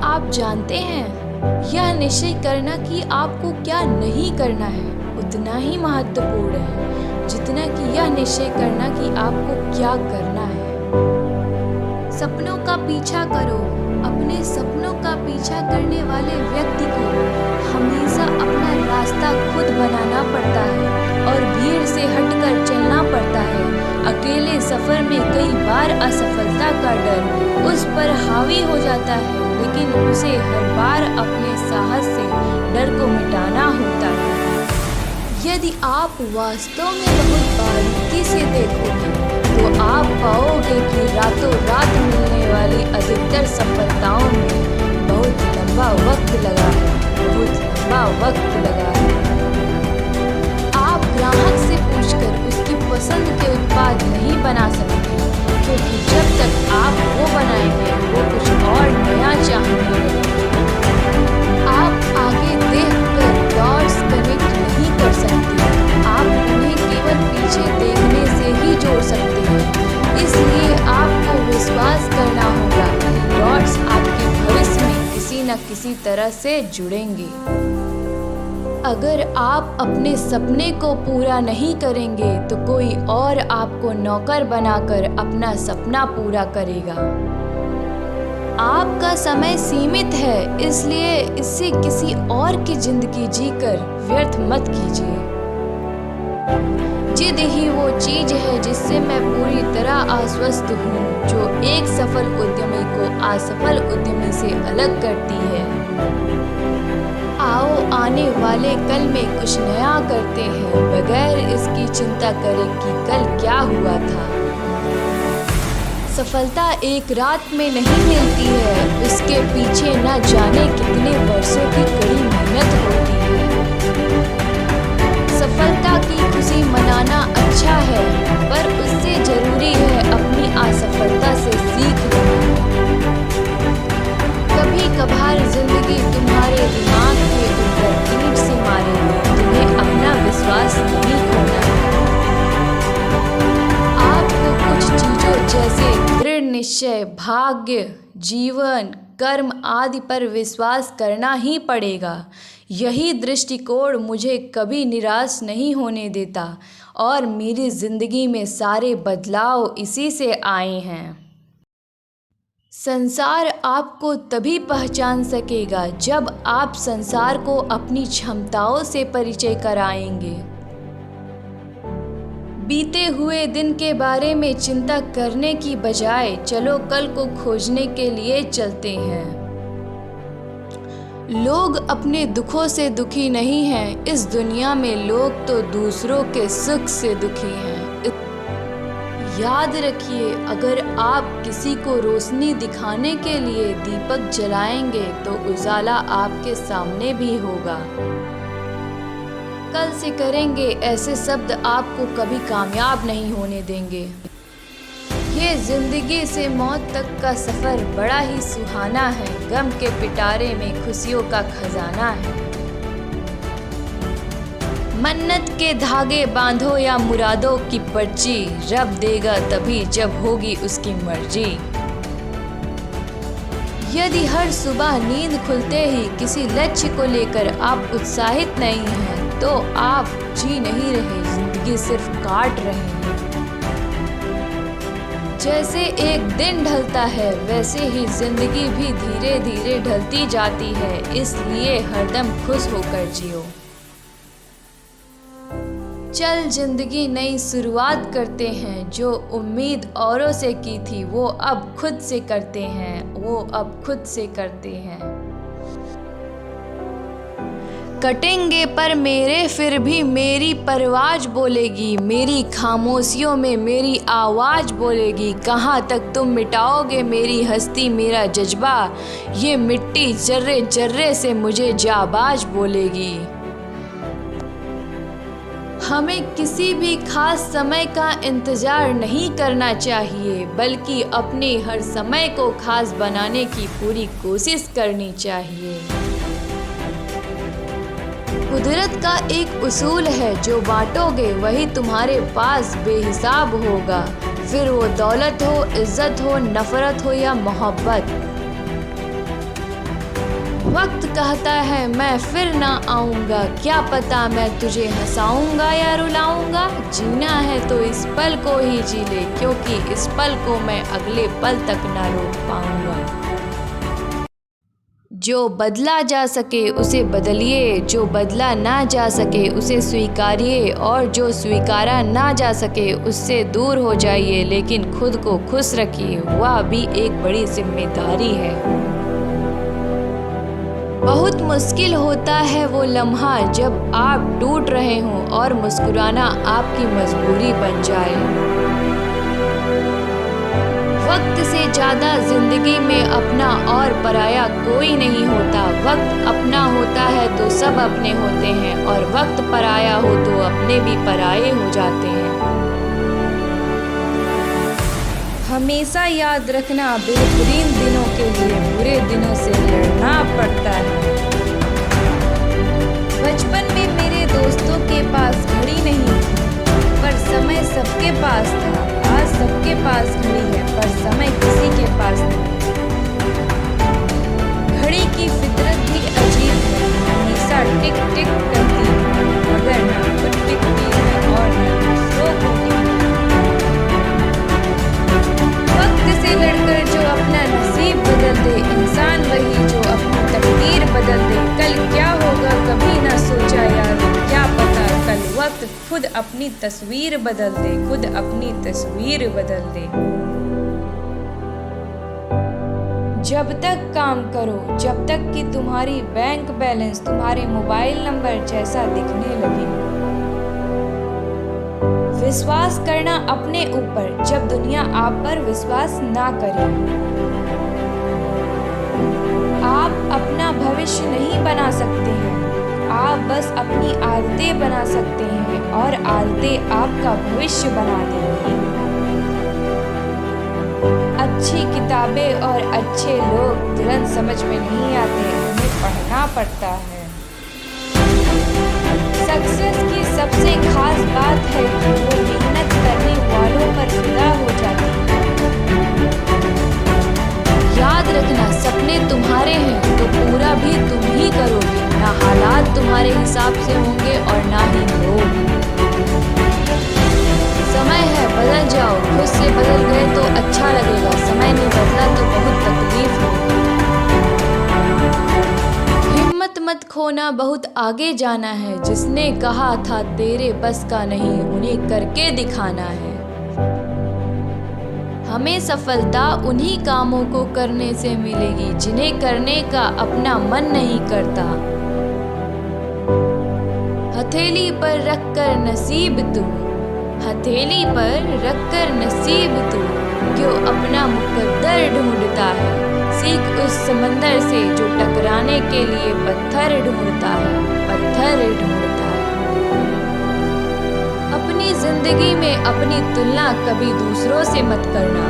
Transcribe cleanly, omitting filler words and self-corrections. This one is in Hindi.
आप जानते हैं, यह निश्चय करना कि आपको क्या नहीं करना है उतना ही महत्वपूर्ण है जितना कि यह निश्चय करना कि आपको क्या करना है। सपनों का पीछा करो। अपने सपनों का पीछा करने वाले व्यक्ति को हमेशा अपना रास्ता खुद बनाना पड़ता है और भीड़ से हटकर चलना पड़ता है। अकेले सफर में कई बार असफलता का डर उस पर हावी हो जाता है, लेकिन उसे हर बार अपने साहस से डर को मिटाना होता है। यदि आप वास्तव में बहुत बारीकी से देखोगे तो आप पाओगे कि रातों रात मिलने वाली अधिकतर सफलताओं में बहुत लंबा वक्त लगा है, बहुत लंबा वक्त लगा है। आप ग्राहक से पूछकर उसकी पसंद के उत्पाद नहीं बना सकते, क्योंकि जब तक आप वो बनाएंगे वो कुछ और नया चाहेंगे। आप आगे देखकर डॉट्स कनेक्ट नहीं कर सकते, आप उन्हें केवल पीछे देखने से ही जोड़ सकते हैं। इसलिए आपको विश्वास करना होगा कि डॉट्स आपके भविष्य में किसी न किसी तरह से जुड़ेंगे। अगर आप अपने सपने को पूरा नहीं करेंगे तो कोई और आपको नौकर बनाकर अपना सपना पूरा करेगा। आपका समय सीमित है, इसलिए इससे किसी और की जिंदगी जीकर व्यर्थ मत कीजिए। जिद ही वो चीज है जिससे मैं पूरी तरह आश्वस्त हूँ, जो एक सफल उद्यमी को असफल उद्यमी से अलग करती है। आओ आने वाले कल में कुछ नया करते हैं, बगैर इसकी चिंता करे कि कल क्या हुआ था। सफलता एक रात में नहीं मिलती है, इसके पीछे न जाने कितने वर्षों की कड़ी मेहनत होती है। सफलता की खुशी मनाना अच्छा है, पर उससे जरूरी है अपनी असफलता से सीख लेना। कभी कभार जिंदगी तुम्हारे दिमाग के ऊपर ईंट से मारेगी, तुम्हें अपना विश्वास नहीं खोना है। आपको कुछ चीजों जैसे दृढ़ निश्चय, भाग्य, जीवन, कर्म आदि पर विश्वास करना ही पड़ेगा। यही दृष्टिकोण मुझे कभी निराश नहीं होने देता और मेरी जिंदगी में सारे बदलाव इसी से आए हैं। संसार आपको तभी पहचान सकेगा जब आप संसार को अपनी क्षमताओं से परिचय कराएंगे। बीते हुए दिन के बारे में चिंता करने की बजाय चलो कल को खोजने के लिए चलते हैं। लोग अपने दुखों से दुखी नहीं हैं, इस दुनिया में लोग तो दूसरों के सुख से दुखी हैं। याद रखिए, अगर आप किसी को रोशनी दिखाने के लिए दीपक जलाएंगे तो उजाला आपके सामने भी होगा। कल से करेंगे ऐसे शब्द आपको कभी कामयाब नहीं होने देंगे। ये जिंदगी से मौत तक का सफर बड़ा ही सुहाना है, गम के पिटारे में खुशियों का खजाना है। मन्नत के धागे बांधो या मुरादों की पर्ची, रब देगा तभी जब होगी उसकी मर्जी। यदि हर सुबह नींद खुलते ही किसी लक्ष्य को लेकर आप उत्साहित नहीं हैं, तो आप जी नहीं रहे, जिंदगी सिर्फ काट रहे हैं। जैसे एक दिन ढलता है वैसे ही जिंदगी भी धीरे धीरे ढलती जाती है, इसलिए हरदम खुश होकर जियो। चल जिंदगी नई शुरुआत करते हैं, जो उम्मीद औरों से की थी वो अब खुद से करते हैं। कटेंगे पर मेरे फिर भी मेरी परवाज बोलेगी, मेरी खामोशियों में मेरी आवाज़ बोलेगी। कहाँ तक तुम मिटाओगे मेरी हस्ती मेरा जज्बा, ये मिट्टी जर्रे जर्रे से मुझे जाबाज बोलेगी। हमें किसी भी खास समय का इंतज़ार नहीं करना चाहिए, बल्कि अपने हर समय को खास बनाने की पूरी कोशिश करनी चाहिए। कुदरत का एक उसूल है, जो बांटोगे वही तुम्हारे पास बेहिसाब होगा, फिर वो दौलत हो, इज्जत हो, नफरत हो या मोहब्बत। वक्त कहता है मैं फिर ना आऊँगा, क्या पता मैं तुझे हंसाऊँगा या रुलाऊँगा। जीना है तो इस पल को ही जी ले, क्योंकि इस पल को मैं अगले पल तक ना रोक पाऊँगा। जो बदला जा सके उसे बदलिए, जो बदला ना जा सके उसे स्वीकारिए, और जो स्वीकारा ना जा सके उससे दूर हो जाइए, लेकिन खुद को खुश रखिए, वह भी एक बड़ी जिम्मेदारी है। बहुत मुश्किल होता है वो लम्हा जब आप टूट रहे हों और मुस्कुराना आपकी मजबूरी बन जाए। वक्त से ज़्यादा जिंदगी में अपना और पराया कोई नहीं होता। वक्त अपना होता है तो सब अपने होते हैं, और वक्त पराया हो तो अपने भी पराये हो जाते हैं। हमेशा याद रखना, बेहतरीन दिनों के लिए बुरे दिनों से लड़ना पड़ता है। बचपन में मेरे दोस्तों के पास घड़ी नहीं थी, पर समय सबके पास था। आज सबके पास घड़ी है, पर समय किसी के पास नहीं। घड़ी की फितरत भी अजीब है, हमेशा टिक टिक करती है, मगर ना खुद टिकती है और न दूसरों को टिकती है। वक्त से लड़कर जो अपना नसीब बदल दे, इंसान वही जो अपनी तकदीर बदल दे। कल क्या होगा कभी ना सोचा यार, क्या पता कल वक्त खुद अपनी तस्वीर बदल दे, खुद अपनी तस्वीर बदल दे। जब तक काम करो, जब तक कि तुम्हारी बैंक बैलेंस तुम्हारे मोबाइल नंबर जैसा दिखने लगे। विश्वास करना अपने ऊपर, जब दुनिया आप पर विश्वास ना करे। आप अपना भविष्य नहीं बना सकते हैं, आप बस अपनी आदतें बना सकते हैं, और आदतें आपका भविष्य बना देंगी। अच्छी किताबें और अच्छे लोग तुरंत समझ में नहीं आते, उन्हें पढ़ना पड़ता है। सक्सेस की सबसे खास बात है कि वो मेहनत करने वालों पर फिदा हो जाती है। याद रखना, सपने तुम्हारे हैं तो पूरा भी तुम ही करोगे, ना हालात तुम्हारे हिसाब से होंगे और ना ही लोग। समय है बदल जाओ, खुद से बदल गए तो अच्छा लगेगा, समय नहीं बदला तो बहुत तकलीफ होगी। हिम्मत मत खोना, बहुत आगे जाना है, जिसने कहा था तेरे बस का नहीं, उन्हें करके दिखाना है। हमें सफलता उन्हीं कामों को करने से मिलेगी जिन्हें करने का अपना मन नहीं करता। हथेली पर रखकर नसीब तू, हथेली पर रखकर नसीब तू, क्यों अपना मुकद्दर ढूंढता है। सीख उस समंदर से जो टकराने के लिए पत्थर ढूंढता है, पत्थर ढूंढता है। अपनी जिंदगी में अपनी तुलना कभी दूसरों से मत करना,